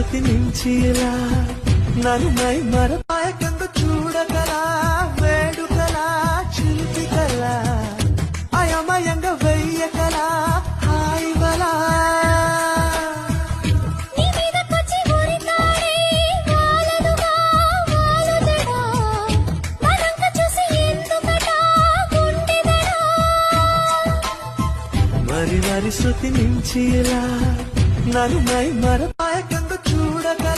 శృతి నుంచి ఇలా నన్ను మై మరపాయకంద చూడగలా వేడుకలా చిలిపికలా అయమయంగా వెయ్యకలా హాయివలా మరి మరి శృతి నుంచి ఇలా నన్ను మై మరపాయకంద చూడగలా